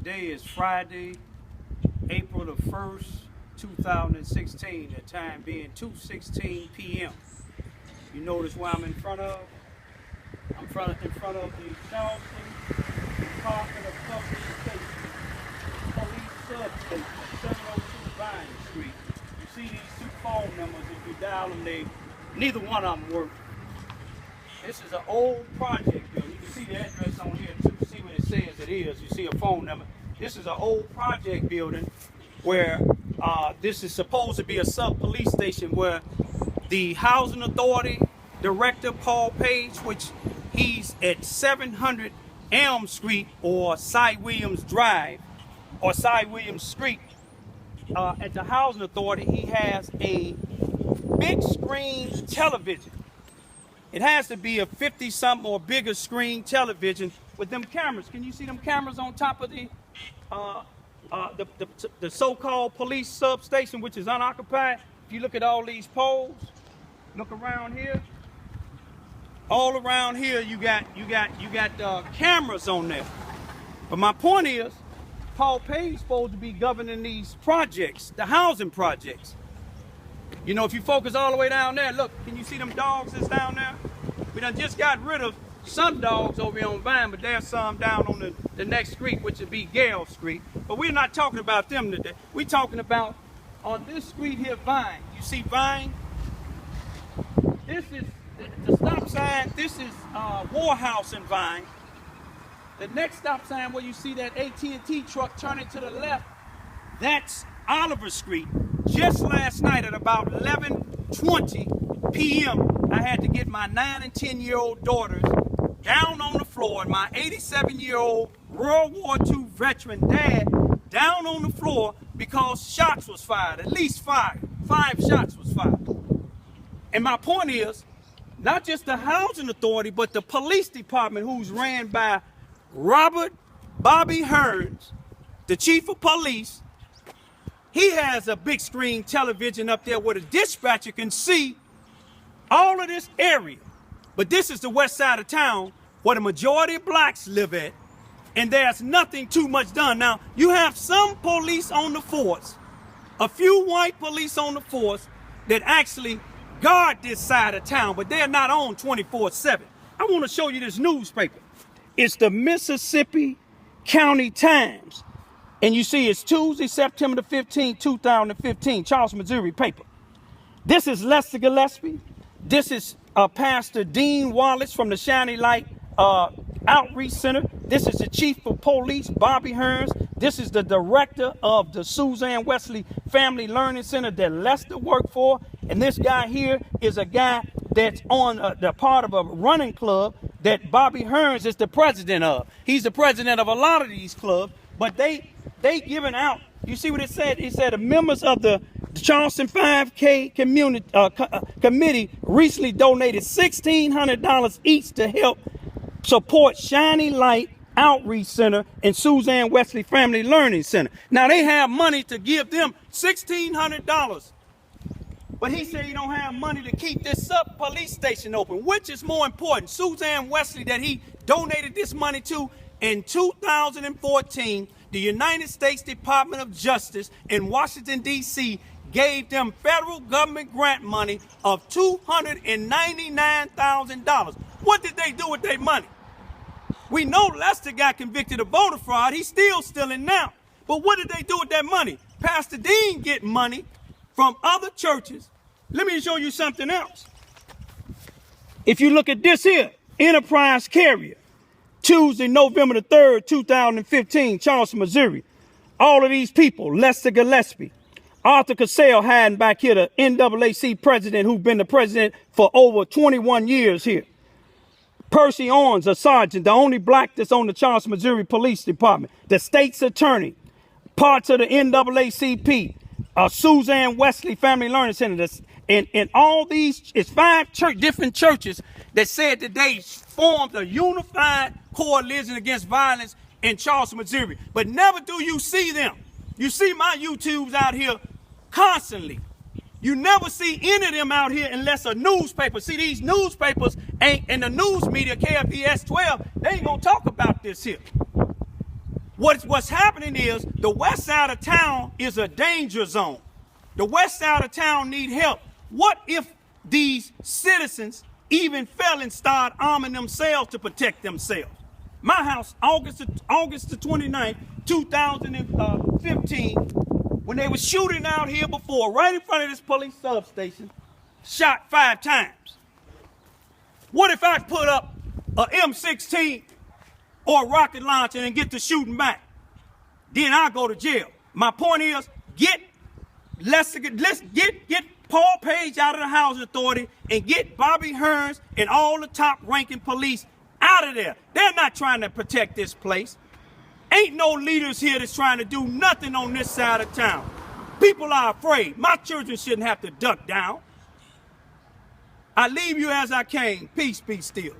Today is Friday, April the 1st, 2016, the time being 2:16 p.m. You notice where I'm in front of? I'm in front of the Charleston Department of Public Safety, Police Substation, 702 Vine Street. You see these two phone numbers, if you dial them, neither one of them work. This is an old project building. You can see the address on here too. See what it says it is. You see a phone number. This is an old project building where this is supposed to be a sub-police station where the Housing Authority Director, Paul Page, which he's at 700 Elm Street or Cy Williams Drive or Cy Williams Street. At the Housing Authority, he has a big screen television. It has to be a 50-something or bigger screen television with them cameras. Can you see them cameras on top of the so-called police substation, which is unoccupied? If you look at all these poles, look around here. All around here, you got cameras on there. But my point is, Paul Page is supposed to be governing these projects, the housing projects. You know, if you focus all the way down there, look, can you see them dogs that's down there? We done just got rid of some dogs over here on Vine, but there's some down on the next street, which would be Gale Street. But we're not talking about them today. We're talking about on this street here, Vine. You see Vine? This is the stop sign. This is Warhouse and Vine. The next stop sign where you see that AT&T truck turning to the left, that's Oliver Street. Just last night at about 11:20 p.m., I had to get my 9 and 10-year-old daughters down on the floor and my 87-year-old World War II veteran dad down on the floor because shots was fired, at least five shots was fired. And my point is, not just the Housing Authority, but the police department, who's ran by Robert Bobby Hearns, the chief of police. He has a big screen television up there where the dispatcher can see all of this area. But this is the west side of town where the majority of blacks live at, and there's nothing too much done. Now, you have some police on the force, a few white police on the force that actually guard this side of town, but they're not on 24/7. I want to show you this newspaper. It's the Mississippi County Times. And you see it's Tuesday, September the 15th, 2015, Charleston, Missouri paper. This is Lester Gillespie. This is Pastor Dean Wallace from the Shiny Light Outreach Center. This is the chief of police, Bobby Hearns. This is the director of the Suzanne Wesley Family Learning Center that Lester worked for. And this guy here is a guy that's on the part of a running club that Bobby Hearns is the president of. He's the president of a lot of these clubs, but they giving out, you see what it said? It said the members of the Charleston 5K committee recently donated $1,600 each to help support Shiny Light Outreach Center and Suzanne Wesley Family Learning Center. Now they have money to give them $1,600, but he said he don't have money to keep this police station open. Which is more important, Suzanne Wesley that he donated this money to in 2014? The United States Department of Justice in Washington, D.C. gave them federal government grant money of $299,000. What did they do with their money? We know Lester got convicted of voter fraud. He's still stealing now. But what did they do with that money? Pastor Dean get money from other churches. Let me show you something else. If you look at this here, Enterprise Carrier. Tuesday, November the 3rd, 2015, Charleston, Missouri. All of these people, Lester Gillespie, Arthur Cassell hiding back here, the NAAC president who's been the president for over 21 years here. Percy Owens, a sergeant, the only black that's on the Charleston, Missouri Police Department. The state's attorney, parts of the NAACP, Suzanne Wesley Family Learning Center. And all these, it's 5 different churches that said that they formed a unified coalition against violence in Charleston, Missouri. But never do you see them. You see my YouTubes out here constantly. You never see any of them out here unless a newspaper. See, these newspapers ain't, and the news media, KFBS 12, they ain't gonna talk about this here. What's happening is the west side of town is a danger zone. The west side of town need help. What if these citizens, even felons, start arming themselves to protect themselves? My house, August the 29th, 2015, when they were shooting out here before, right in front of this police substation, shot 5 times. What if I put up a M16 or a rocket launcher and get to shooting back? Then I'll go to jail. My point is, let's get Paul Page out of the housing authority and get Bobby Hearns and all the top ranking police out of there. They're not trying to protect this place. Ain't no leaders here that's trying to do nothing on this side of town. People are afraid. My children shouldn't have to duck down. I leave you as I came. Peace be still.